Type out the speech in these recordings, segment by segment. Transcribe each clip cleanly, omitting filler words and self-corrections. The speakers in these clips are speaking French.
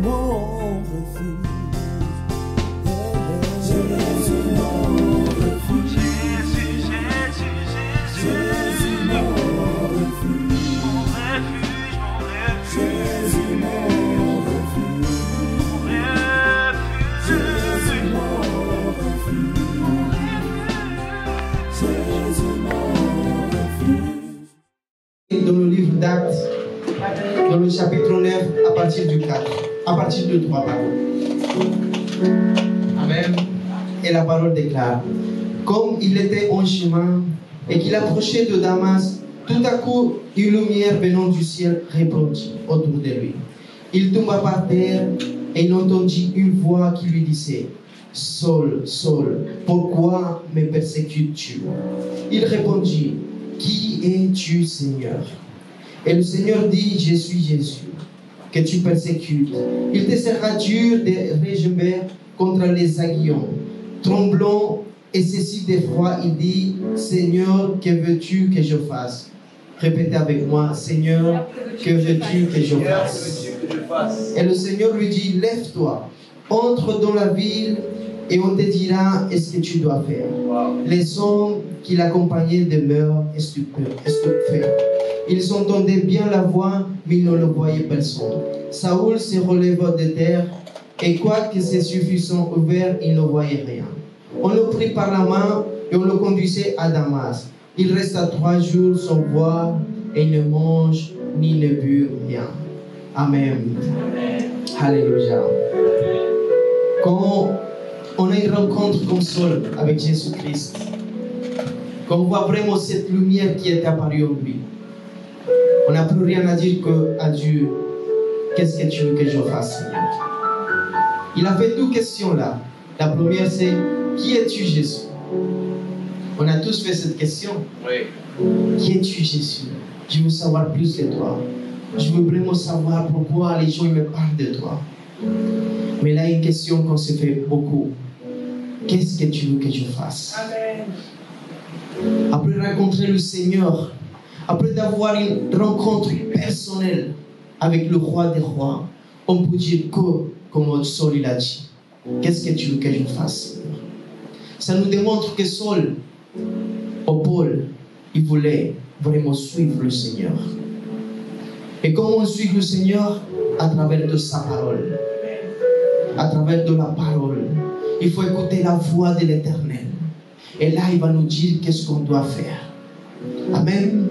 mon refuge. Jésus, mon refuge. Jésus, mon refuge. Jésus, mon refuge. Jésus, mon refuge. Jésus, mon refuge. Dans le livre d'Actes, dans le chapitre 9, à partir du 4, à partir du 3, pardon. Amen. Et la parole déclare: comme il était en chemin et qu'il approchait de Damas, tout à coup, une lumière venant du ciel répandit autour de lui. Il tomba par terre et il entendit une voix qui lui disait: Saul, Saul, pourquoi me persécutes-tu? Il répondit: Qui es-tu, Seigneur? Et le Seigneur dit: Je suis Jésus, que tu persécutes. Il te sera dur de régimer contre les aiguillons. Tremblant et saisi d'effroi, il dit: Seigneur, que veux-tu que je fasse? Répétez avec moi: Seigneur, que veux-tu que je fasse? Et le Seigneur lui dit: Lève-toi, entre dans la ville et on te dira ce que tu dois faire. Les hommes qui l'accompagnaient demeurent stupéfaits. Ils entendaient bien la voix, mais ils ne le voyaient personne. Saoul se releva de terre, et quoique ses yeux fussent ouverts, il ne voyait rien. On le prit par la main et on le conduisait à Damas. Il resta 3 jours sans boire, et il ne mange ni ne but rien. Amen. Amen. Alléluia. Quand on a une rencontre comme Saul avec Jésus-Christ, quand on voit vraiment cette lumière qui est apparue en lui, on n'a plus rien à dire qu'à Dieu: qu'est-ce que tu veux que je fasse, Seigneur? Il a fait 2 questions là. La première, c'est: qui es-tu, Jésus? On a tous fait cette question. Oui. Qui es-tu, Jésus? Je veux savoir plus de toi. Je veux vraiment savoir pourquoi les gens me parlent de toi. Mais là, une question qu'on se fait beaucoup: qu'est-ce que tu veux que je fasse? Amen. Après rencontrer le Seigneur, après d'avoir une rencontre personnelle avec le roi des rois, on peut dire que, comme Saul il a dit: qu'est-ce que tu veux que je fasse? Ça nous démontre que Saul, ou Paul, il voulait vraiment suivre le Seigneur. Et comment on suit le Seigneur? À travers de sa parole. À travers de la parole. Il faut écouter la voix de l'Éternel. Et là, il va nous dire qu'est-ce qu'on doit faire. Amen.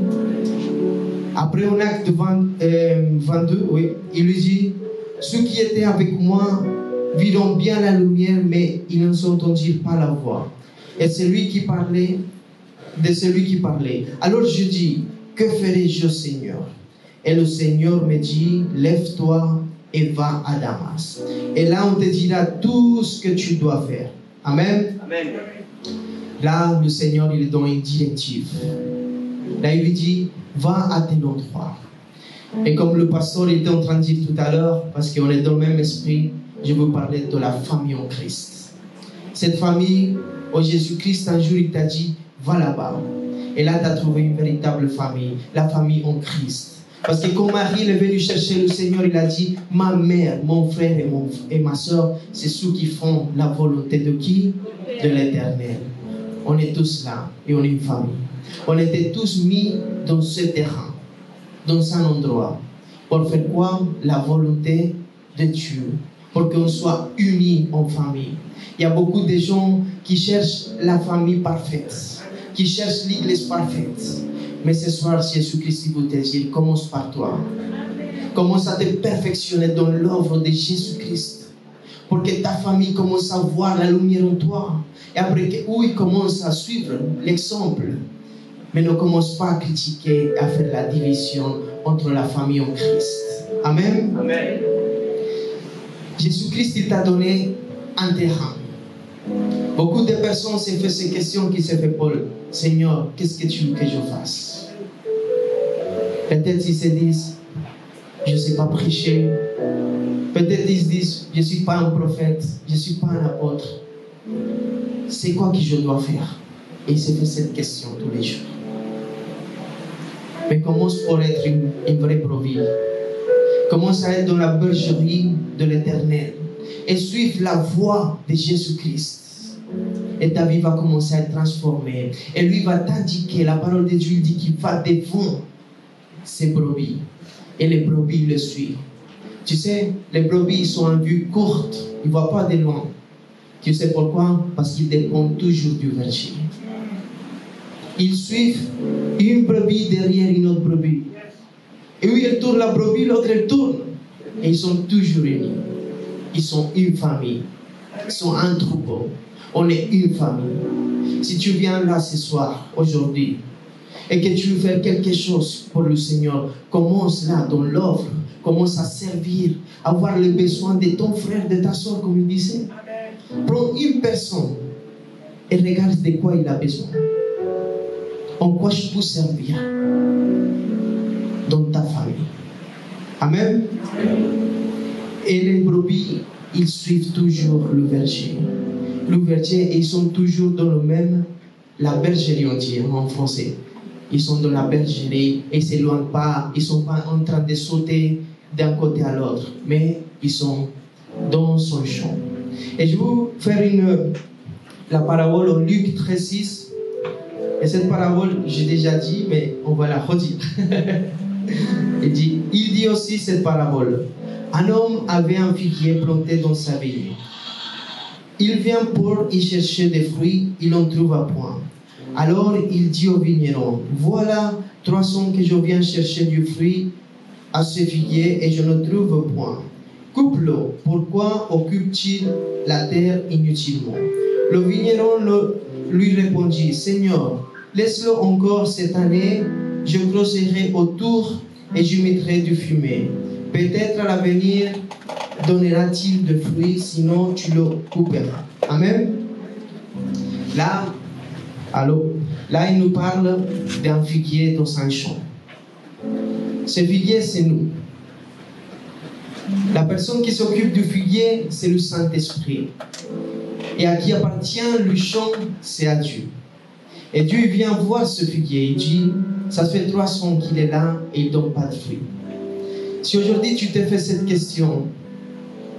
Après, en acte 22, oui, il lui dit: ceux qui étaient avec moi virent bien la lumière, mais ils ne s'entendirent pas la voix. Et c'est lui qui parlait, de celui qui parlait. Alors je dis: que ferai-je, Seigneur? Et le Seigneur me dit: lève-toi et va à Damas. Et là, on te dira tout ce que tu dois faire. Amen. Amen. Là, le Seigneur, il donne une directive. Là, il lui dit: va à tel endroit. Et comme le pasteur était en train de dire tout à l'heure, parce qu'on est dans le même esprit, je veux parler de la famille en Christ. Cette famille, où Jésus-Christ, un jour, il t'a dit: va là-bas. Et là, tu as trouvé une véritable famille, la famille en Christ. Parce que quand Marie est venue chercher le Seigneur, il a dit: ma mère, mon frère et ma soeur, c'est ceux qui font la volonté de qui? De l'Éternel. On est tous là et on est une famille. On était tous mis dans ce terrain, dans un endroit. Pour faire quoi? La volonté de Dieu. Pour qu'on soit unis en famille. Il y a beaucoup de gens qui cherchent la famille parfaite, qui cherchent l'église parfaite. Mais ce soir, Jésus-Christ vous dit: commence par toi. Commence à te perfectionner dans l'œuvre de Jésus-Christ. Pour que ta famille commence à voir la lumière en toi. Et après que il commence à suivre l'exemple. Mais ne commence pas à critiquer et à faire la division entre la famille en Christ. Amen. Amen. Jésus-Christ, il t'a donné un terrain. Beaucoup de personnes se font ces questions qui se fait: Paul, Seigneur, qu'est-ce que tu veux que je fasse? Peut-être ils se disent: je ne sais pas prêcher. Peut-être ils se disent: je ne suis pas un prophète, je ne suis pas un apôtre. C'est quoi que je dois faire? Et il se fait cette question tous les jours. Mais commence pour être une vraie brebis. Commence à être dans la bergerie de l'Éternel et suivre la voie de Jésus-Christ. Et ta vie va commencer à être transformée. Et lui va t'indiquer, la parole de Dieu dit qu'il va devant ses brebis. Et les brebis le suivent. Tu sais, les brebis sont en vue courte. Ils ne voient pas de loin. Tu sais pourquoi? Parce qu'ils dépendent toujours du verger. Ils suivent une brebis derrière une autre brebis. Et où elle tourne la brebis, l'autre elle tourne. Et ils sont toujours unis. Ils sont une famille. Ils sont un troupeau. On est une famille. Si tu viens là ce soir, aujourd'hui, et que tu veux faire quelque chose pour le Seigneur, commence là dans l'offre. Commence à servir, à voir les besoins de ton frère, de ta soeur, comme il disait. Prends une personne et regarde de quoi il a besoin. En quoi je peux servir dans ta famille. Amen. Et les brebis, ils suivent toujours le berger. Le berger, ils sont toujours dans le même, la bergerie, on dit en français. Ils sont dans la bergerie et ils ne s'éloignent pas. Ils ne sont pas en train de sauter d'un côté à l'autre, mais ils sont dans son champ. Et je vais vous faire la parabole en Luc 13:6. Et cette parabole, j'ai déjà dit, mais on va la redire. Il dit aussi cette parabole. Un homme avait un figuier planté dans sa vigne. Il vient pour y chercher des fruits, il n'en trouva point. Alors il dit au vigneron, voilà 300 que je viens chercher du fruit à ce figuier et je ne trouve point. Coupe-le, pourquoi occupe-t-il la terre inutilement? Le vigneron lui répondit, Seigneur, laisse-le encore cette année, je creuserai autour et je mettrai du fumier. Peut-être à l'avenir donnera-t-il de fruits, sinon tu le couperas. Amen. Là, il nous parle d'un figuier dans un champ. Ce figuier, c'est nous. La personne qui s'occupe du figuier, c'est le Saint-Esprit. Et à qui appartient le champ, c'est à Dieu. Et Dieu vient voir ce figuier. Il dit, ça fait 300 qu'il est là et il ne donne pas de fruits. Si aujourd'hui tu te fais cette question,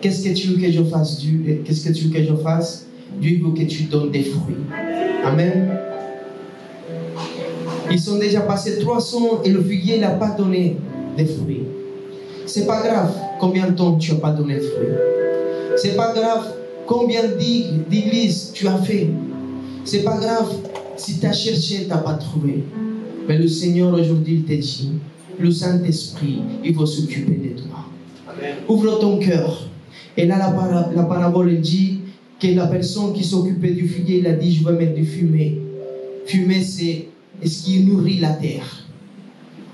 qu'est-ce que tu veux que je fasse, Dieu? Qu'est-ce que tu veux que je fasse? Dieu veut que tu donnes des fruits. Amen. Ils sont déjà passés 300 et le figuier n'a pas donné de fruits. C'est pas grave combien de temps tu n'as pas donné de fruits. C'est pas grave combien d'églises tu as fait. C'est pas grave si tu as cherché et tu n'as pas trouvé. Mais le Seigneur aujourd'hui il te dit, le Saint-Esprit, il va s'occuper de toi. Amen. Ouvre ton cœur. Et là la parabole dit que la personne qui s'occupait du figuier, il a dit, je vais mettre du fumier. Fumier, c'est ce qui nourrit la terre.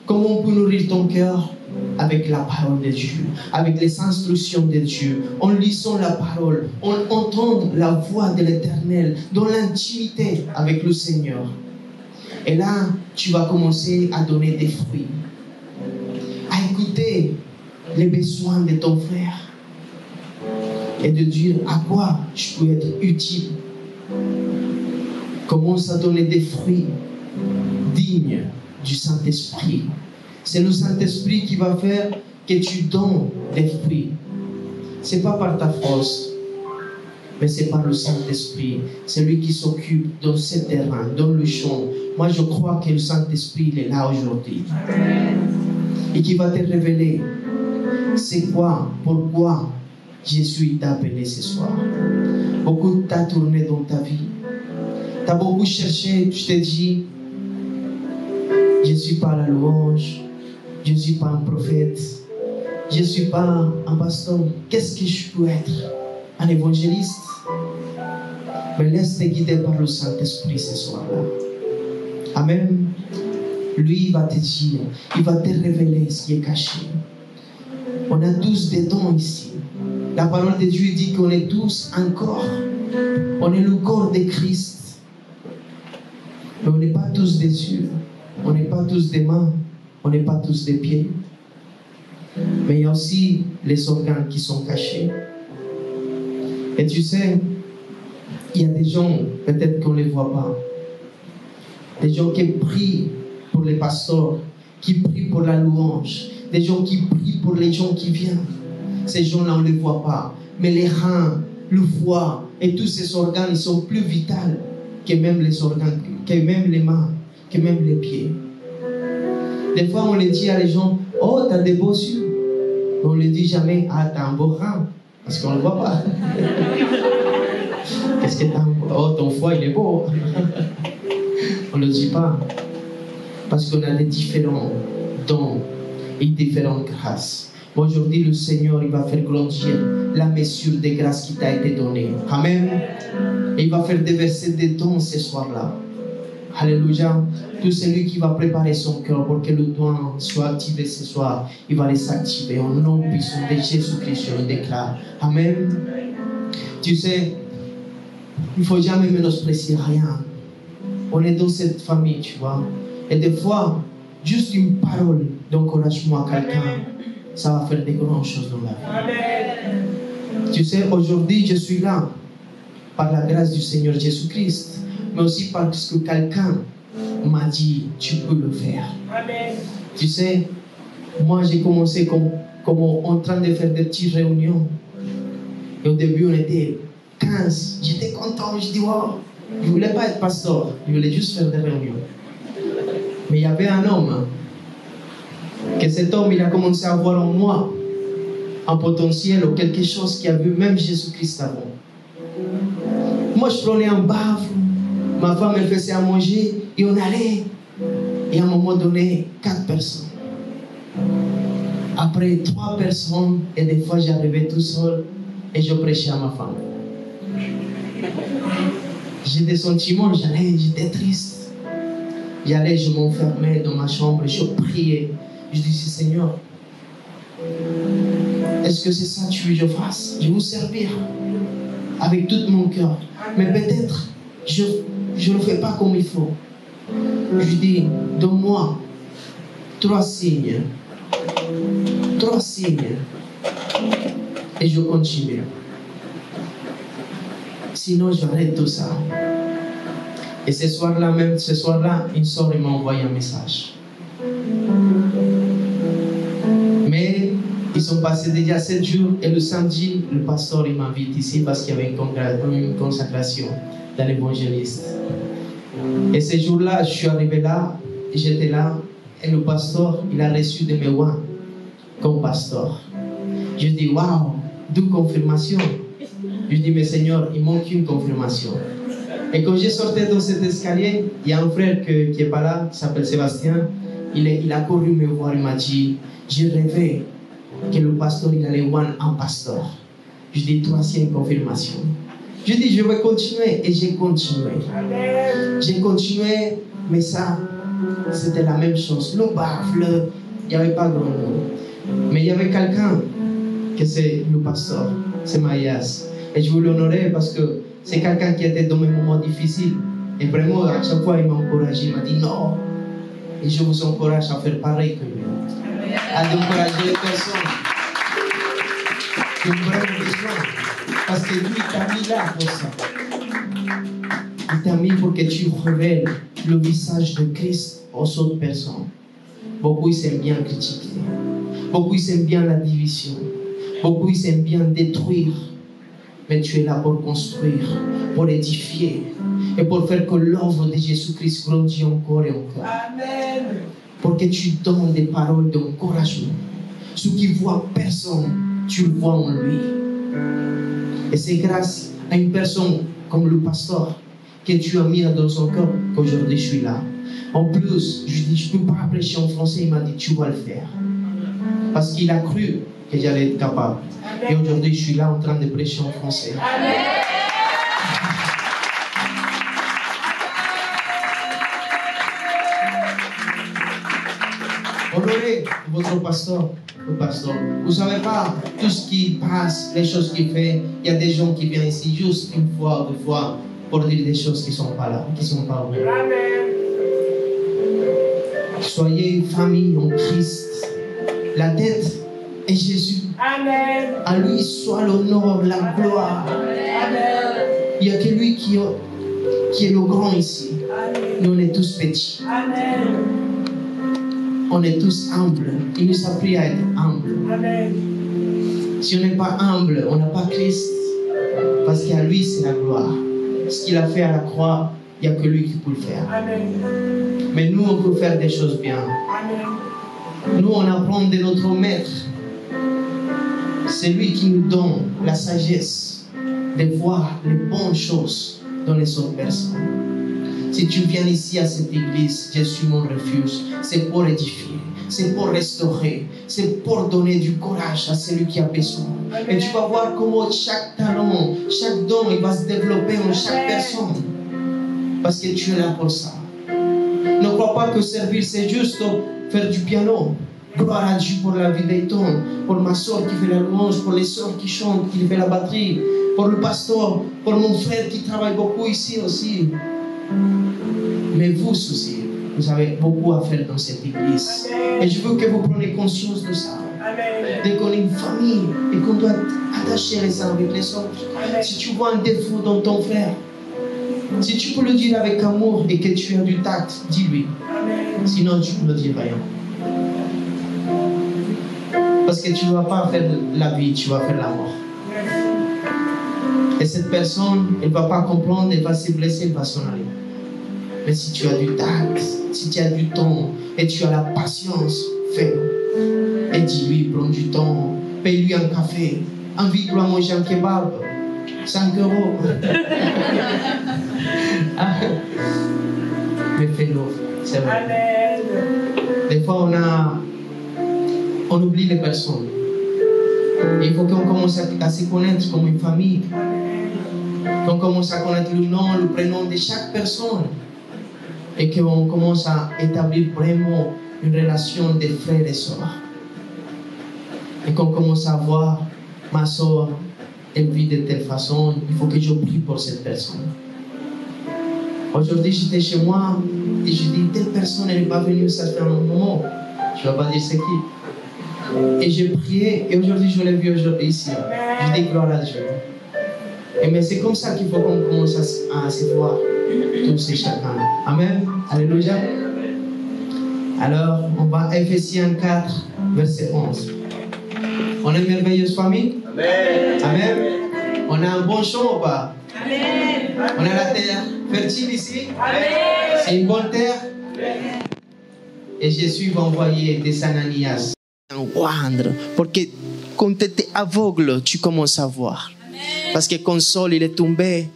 Comment on peut nourrir ton cœur? Avec la parole de Dieu, avec les instructions de Dieu, en lisant la parole, en entendant la voix de l'Éternel, dans l'intimité avec le Seigneur. Et là, tu vas commencer à donner des fruits, à écouter les besoins de ton frère et de dire à quoi je peux être utile. Commence à donner des fruits dignes du Saint-Esprit. C'est le Saint-Esprit qui va faire que tu donnes des fruits. Ce n'est pas par ta force, mais c'est par le Saint-Esprit. C'est lui qui s'occupe dans ce terrain, dans le champ. Moi, je crois que le Saint-Esprit il est là aujourd'hui. Et qui va te révéler c'est quoi, pourquoi Jésus t'a appelé ce soir. Beaucoup t'a tourné dans ta vie. Tu as beaucoup cherché, tu t'es dit, je ne suis pas la louange. Je ne suis pas un prophète. Je ne suis pas un pasteur. Qu'est-ce que je peux être? Un évangéliste? Mais laisse-te guider par le Saint-Esprit ce soir-là. Amen. Lui, il va te dire, il va te révéler ce qui est caché. On a tous des dons ici. La parole de Dieu dit qu'on est tous un corps. On est le corps de Christ. Mais on n'est pas tous des yeux. On n'est pas tous des mains. On n'est pas tous des pieds. Mais il y a aussi les organes qui sont cachés. Et tu sais, il y a des gens, peut-être qu'on ne les voit pas. Des gens qui prient pour les pasteurs, qui prient pour la louange. Des gens qui prient pour les gens qui viennent. Ces gens-là, on ne les voit pas. Mais les reins, le foie et tous ces organes, ils sont plus vitaux que même les organes, que même les mains, que même les pieds. Des fois, on les dit à les gens, oh, t'as des beaux yeux. On ne les dit jamais, ah, t'as un beau rein. Parce qu'on ne le voit pas. Qu'est-ce que t'as? Oh, ton foie, il est beau. On ne le dit pas. Parce qu'on a des différents dons et différentes grâces. Aujourd'hui, le Seigneur, il va faire grandir la mesure des grâces qui t'a été donnée. Amen. Et il va faire déverser des dons ce soir-là. Alléluia. Tout celui qui va préparer son cœur pour que le don soit activé ce soir, il va les activer au nom puissant de Jésus-Christ. Je le déclare. Amen. Tu sais, il ne faut jamais ménosprecier rien. On est dans cette famille, tu vois. Et des fois, juste une parole d'encouragement à quelqu'un, ça va faire des grandes choses dans la vie. Amen. Tu sais, aujourd'hui, je suis là par la grâce du Seigneur Jésus-Christ, mais aussi parce que quelqu'un m'a dit, tu peux le faire. Amen. Tu sais, moi, j'ai commencé comme en train de faire des petites réunions. Et au début, on était 15. J'étais content, je dis, wow. Je ne voulais pas être pasteur, je voulais juste faire des réunions. Mais il y avait un homme, que cet homme, il a commencé à voir en moi un potentiel ou quelque chose qui a vu même Jésus-Christ avant. Moi, je prenais un bave, ma femme, elle faisait à manger, et on allait. Et à un moment donné, 4 personnes. Après 3 personnes, et des fois, j'arrivais tout seul, et je prêchais à ma femme. J'ai des sentiments, j'étais triste. J'allais, je m'enfermais dans ma chambre, je priais. Je disais, Seigneur, est-ce que c'est ça que tu veux que je fasse? Je vais vous servir avec tout mon cœur. Mais peut-être, je ne le fais pas comme il faut. Je dis, donne-moi 3 signes. 3 signes. Et je continue. Sinon, j'arrête tout ça. Et ce soir-là, une soeur m'a envoyé un message. Mais ils sont passés déjà 7 jours et le samedi, le pasteur m'invite ici parce qu'il y avait une consacration dans l'évangéliste. Et ce jour-là, je suis arrivé là, j'étais là, et le pasteur, il a reçu de mes oins comme pasteur. Je dis, waouh, d'où confirmation. Je dis, mais Seigneur, il manque une confirmation. Et quand j'ai sorti dans cet escalier, il y a un frère qui n'est pas là, qui s'appelle Sébastien. Il a couru me voir, il m'a dit, j'ai rêvé que le pasteur, il allait voir un pasteur. Je dis, 3e confirmation. Je dis, je vais continuer. Et j'ai continué. J'ai continué, mais ça, c'était la même chose. Le bafle, il n'y avait pas grand monde. Mais il y avait quelqu'un, que c'est le pasteur, c'est Maïas. Et je veux l'honorer parce que c'est quelqu'un qui était dans mes moments difficiles. Et vraiment, à chaque fois, il m'a encouragé. Il m'a dit non. Et je vous encourage à faire pareil que lui. À encourager les personnes qui ont vraiment besoin. Parce que lui, il t'a mis là pour ça. Il t'a mis pour que tu révèles le visage de Christ aux autres personnes. Beaucoup, ils aiment bien critiquer. Beaucoup, ils aiment bien la division. Beaucoup, ils aiment bien détruire. Mais tu es là pour construire, pour édifier et pour faire que l'œuvre de Jésus-Christ grandisse encore et encore. Amen. Pour que tu donnes des paroles d'encouragement. Ceux qui voient personne, tu le vois en lui. Et c'est grâce à une personne comme le pasteur que tu as mis dans son cœur qu'aujourd'hui je suis là. En plus, je dis, je ne peux pas prêcher en français. Il m'a dit, tu vas le faire. Parce qu'il a cru que j'allais être capable. Et aujourd'hui, je suis là en train de prêcher en français. Amen. Honorez votre pasteur, le pasteur. Vous ne savez pas tout ce qui passe, les choses qu'il fait. Il y a des gens qui viennent ici juste une fois, 2 fois pour dire des choses qui ne sont pas là, qui ne sont pas vraies. Amen. Soyez une famille en Christ. La tête est Jésus. Amen. À lui soit l'honneur, la gloire. Amen. Il n'y a que lui qui est le grand ici. Amen. Nous on est tous petits. Amen. on est tous humbles. Il nous a appris à être humbles. Amen. Si on n'est pas humble, on n'a pas Christ. Parce qu'à lui, c'est la gloire. Ce qu'il a fait à la croix, il n'y a que lui qui peut le faire. Amen. Mais nous, on peut faire des choses bien. Amen. Nous, on apprend de notre maître. C'est lui qui nous donne la sagesse de voir les bonnes choses dans les autres personnes. Si tu viens ici à cette église, je suis mon refuge. C'est pour édifier, c'est pour restaurer, c'est pour donner du courage à celui qui a besoin. Et tu vas voir comment chaque talent, chaque don, il va se développer en chaque personne. Parce que tu es là pour ça. Ne crois pas que servir, c'est juste faire du piano. Gloire à Dieu pour la vie d'Ayton, pour ma soeur qui fait la louange, pour les soeurs qui chantent, qui fait la batterie, pour le pasteur, pour mon frère qui travaille beaucoup ici aussi. Mais vous aussi, vous avez beaucoup à faire dans cette église. Et je veux que vous preniez conscience de ça. Dès qu'on est une famille et qu'on doit attacher les uns avec les autres. Si tu vois un défaut dans ton frère, si tu peux le dire avec amour et que tu as du tact, dis-lui. Sinon, tu ne le dis rien. Parce que tu ne vas pas faire la vie, tu vas faire la mort. Et cette personne, elle ne va pas comprendre, elle va se blesser, elle va s'en aller. Mais si tu as du tact, si tu as du temps et tu as la patience, fais-le. Et dis-lui, prends du temps, paye-lui un café, invite-le à manger un kebab, 5 €. Mais fais-le, c'est vrai. Des fois, on oublie les personnes. Il faut qu'on commence à se connaître comme une famille. Qu'on commence à connaître le nom, le prénom de chaque personne. Et qu'on commence à établir vraiment une relation de frères et sœurs. Et qu'on commence à voir ma soeur, elle vit de telle façon, il faut que je prie pour cette personne. Aujourd'hui, j'étais chez moi et je dis, telle personne, elle n'est pas venue, ça fait un moment. Je ne vais pas dire c'est qui. Et j'ai prié et aujourd'hui, je l'ai vu aujourd'hui ici. Je dis gloire à Dieu. Et mais c'est comme ça qu'il faut qu'on commence à se voir tous et chacun. Amen. Alléluia. Alors, on va à Ephésiens 4, verset 11. On est une merveilleuse famille. Amen. Amen. On a un bon champ ou pas? Amen. On a la terre fertile ici. Amen. C'est une bonne terre. Amen. Et Jésus va envoyer des Ananias. Pour que quand tu étais aveugle, tu commences à voir. Amen. Parce que quand Saul il est tombé,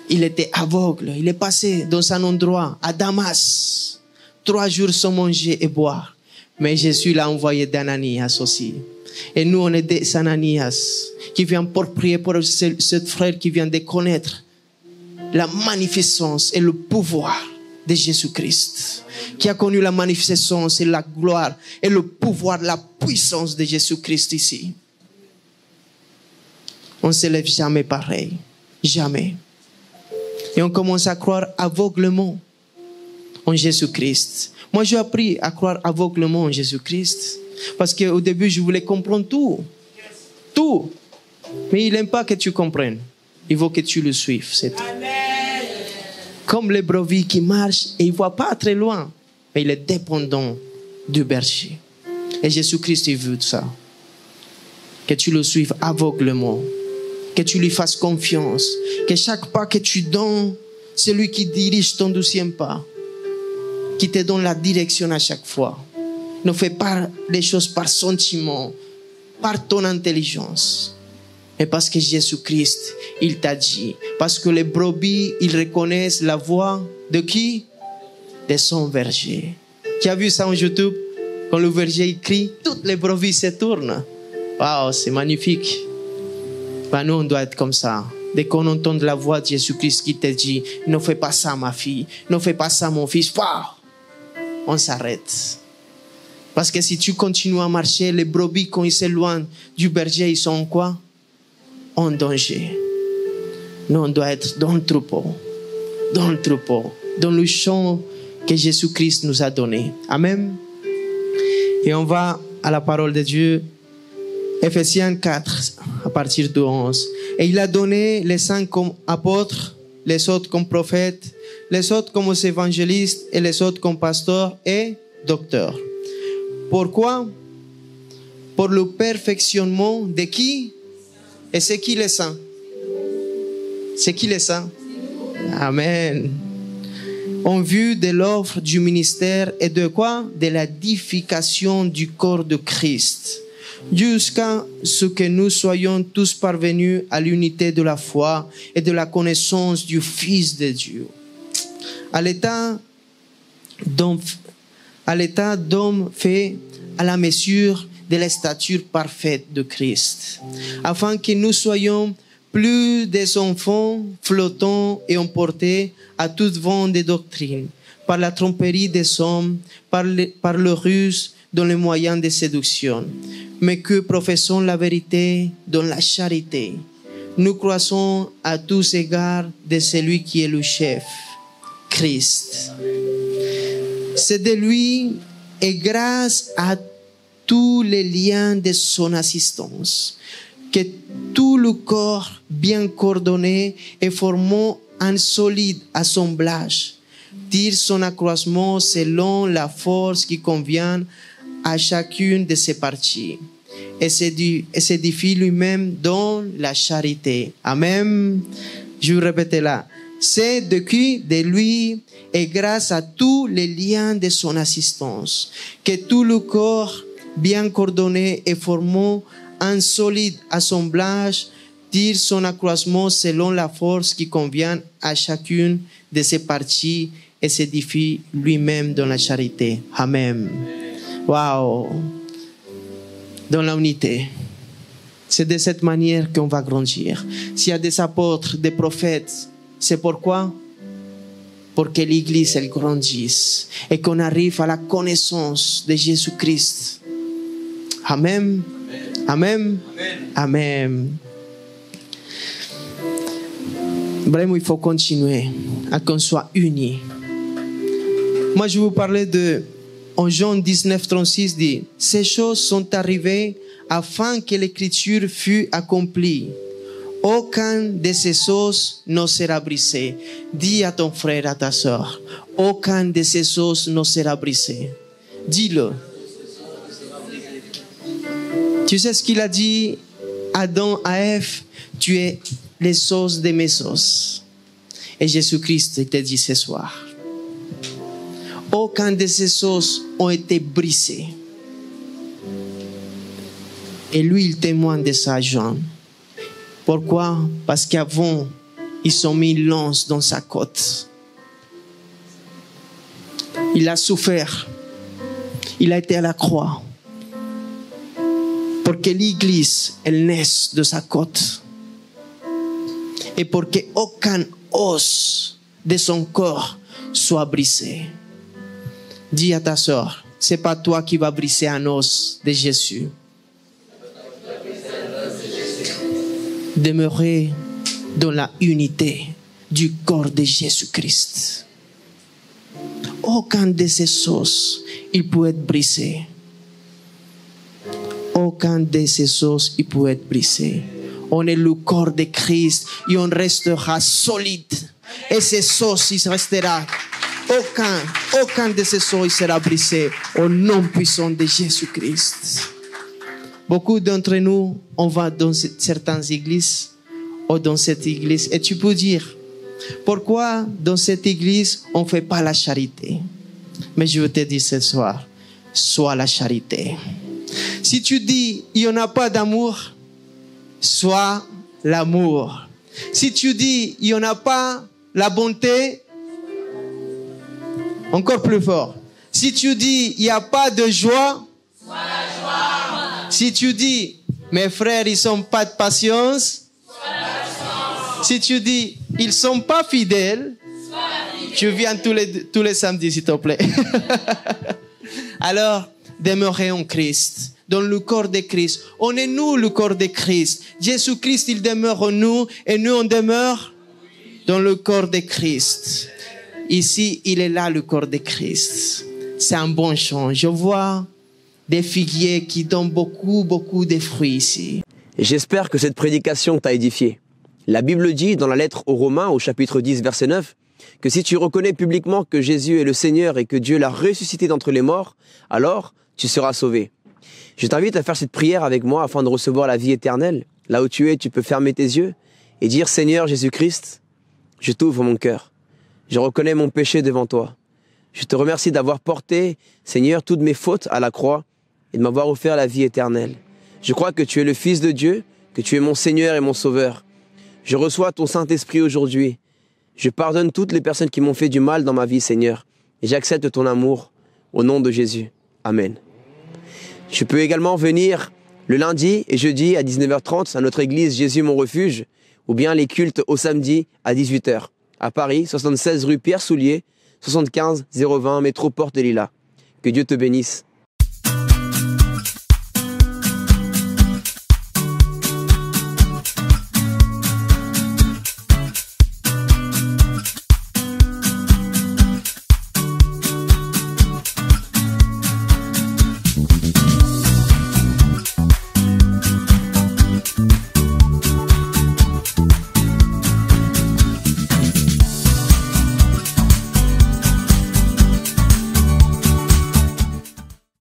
il était aveugle. Il est passé dans un endroit à Damas, 3 jours sans manger et boire. Mais Jésus l'a envoyé d'Ananias aussi. Et nous, on est des Ananias qui viennent pour prier pour ce frère qui vient de connaître la magnificence et le pouvoir de Jésus-Christ, qui a connu la magnificence et la gloire et le pouvoir, la puissance de Jésus-Christ ici. On ne se lève jamais pareil. Jamais. Et on commence à croire aveuglement en Jésus-Christ. Moi, j'ai appris à croire aveuglement en Jésus-Christ. Parce qu'au début, je voulais comprendre tout. Tout. Mais il n'aime pas que tu comprennes. Il veut que tu le suives. C'est tout. Comme les brebis qui marchent et il ne voit pas très loin. Mais il est dépendant du berger. Et Jésus-Christ, il veut ça. Que tu le suives aveuglement. Que tu lui fasses confiance. Que chaque pas que tu donnes, c'est lui qui dirige ton 12e pas. Qui te donne la direction à chaque fois. Ne fais pas les choses par sentiment, par ton intelligence. Mais parce que Jésus-Christ, il t'a dit. Parce que les brebis, ils reconnaissent la voix de qui? De son berger. Qui a vu ça en YouTube? Quand le berger il crie, toutes les brebis se tournent. Waouh, c'est magnifique. Ben, nous, on doit être comme ça. Dès qu'on entend la voix de Jésus-Christ qui te dit, ne fais pas ça, ma fille. Ne fais pas ça, mon fils. Waouh, on s'arrête. Parce que si tu continues à marcher, les brebis, quand ils s'éloignent du berger, ils sont en quoi? En danger. Nous, on doit être dans le troupeau. Dans le troupeau. Dans le champ que Jésus-Christ nous a donné. Amen. Et on va à la parole de Dieu. Ephésiens 4, à partir de 11. Et il a donné les uns comme apôtres, les autres comme prophètes, les autres comme évangélistes et les autres comme pasteurs et docteur. Pourquoi? Pour le perfectionnement de qui? Et c'est qui les saints? C'est qui les saints? Amen. En vue de l'offre du ministère et de quoi? De l'édification du corps de Christ, jusqu'à ce que nous soyons tous parvenus à l'unité de la foi et de la connaissance du Fils de Dieu, à l'état d'homme fait à la mesure de la stature parfaite de Christ, afin que nous soyons plus des enfants flottants et emportés à toute vent de doctrine, par la tromperie des hommes, par le ruse dans les moyens de séduction, mais que professons la vérité dans la charité. Nous croissons à tous égards de celui qui est le chef, Christ. C'est de lui et grâce à tous les liens de son assistance que tout le corps bien coordonné et formant un solide assemblage tire son accroissement selon la force qui convient à chacune de ses parties et s'édifie lui-même dans la charité. Amen. Je vous répète là. C'est de qui? De lui et grâce à tous les liens de son assistance que tout le corps bien coordonné et formant un solide assemblage tire son accroissement selon la force qui convient à chacune de ses parties et s'édifie lui-même dans la charité. Amen. Wow. Dans l'unité. C'est de cette manière qu'on va grandir. S'il y a des apôtres, des prophètes, c'est pourquoi? Pour que l'Église, elle grandisse et qu'on arrive à la connaissance de Jésus-Christ. Amen. Amen. Amen. Vraiment, il faut continuer à qu'on soit unis. Moi, je vais vous parler en Jean 19, 36 dit, ces choses sont arrivées afin que l'écriture fût accomplie. Aucun de ces os ne sera brisé. Dis à ton frère, à ta soeur, aucun de ces os ne sera brisé. Dis-le. Tu sais ce qu'il a dit Adam à Ève? Tu es les os de mes os. Et Jésus-Christ te dit ce soir. Aucun de ces os ont été brisés. Et lui, il témoigne de ça, Jean. Pourquoi? Parce qu'avant, ils ont mis une lance dans sa côte. Il a souffert. Il a été à la croix. Pour que l'Église, elle naisse de sa côte. Et pour qu'aucun os de son corps soit brisé. Dis à ta soeur, c'est pas toi qui vas briser un os de Jésus. Demeurez dans la unité du corps de Jésus-Christ. Aucun de ces os, il peut être brisé. Aucun de ces os, il peut être brisé. On est le corps de Christ et on restera solide. Et ces os, il restera. Aucun de ces os, il sera brisé au nom puissant de Jésus-Christ. Beaucoup d'entre nous, on va dans certaines églises ou dans cette église et tu peux dire, pourquoi dans cette église on ne fait pas la charité? Mais je veux te dire ce soir, sois la charité. Si tu dis, il n'y en a pas d'amour, sois l'amour. Si tu dis, il n'y en a pas la bonté, encore plus fort. Si tu dis, il n'y a pas de joie, sois la joie. Si tu dis, mes frères, ils n'ont pas de patience, sois la patience. Si tu dis, ils ne sont pas fidèles, sois la fidèle. Tu viens tous les samedis, s'il te plaît. Alors, demeurez en Christ, dans le corps de Christ. On est nous, le corps de Christ. Jésus-Christ, il demeure en nous et nous, on demeure dans le corps de Christ. Ici, il est là, le corps de Christ. C'est un bon champ. Je vois des figuiers qui donnent beaucoup de fruits ici. J'espère que cette prédication t'a édifié. La Bible dit dans la lettre aux Romains, au chapitre 10, verset 9, que si tu reconnais publiquement que Jésus est le Seigneur et que Dieu l'a ressuscité d'entre les morts, alors tu seras sauvé. Je t'invite à faire cette prière avec moi afin de recevoir la vie éternelle. Là où tu es, tu peux fermer tes yeux et dire « Seigneur Jésus-Christ, je t'ouvre mon cœur. Je reconnais mon péché devant toi. Je te remercie d'avoir porté, Seigneur, toutes mes fautes à la croix et de m'avoir offert la vie éternelle. Je crois que tu es le Fils de Dieu, que tu es mon Seigneur et mon Sauveur. Je reçois ton Saint-Esprit aujourd'hui. Je pardonne toutes les personnes qui m'ont fait du mal dans ma vie, Seigneur. Et j'accepte ton amour au nom de Jésus. Amen. Je peux également venir le lundi et jeudi à 19h30 à notre église Jésus mon refuge, ou bien les cultes au samedi à 18h. À Paris, 76 rue Pierre Soulier, 75 020 métro Porte des Lilas. Que Dieu te bénisse.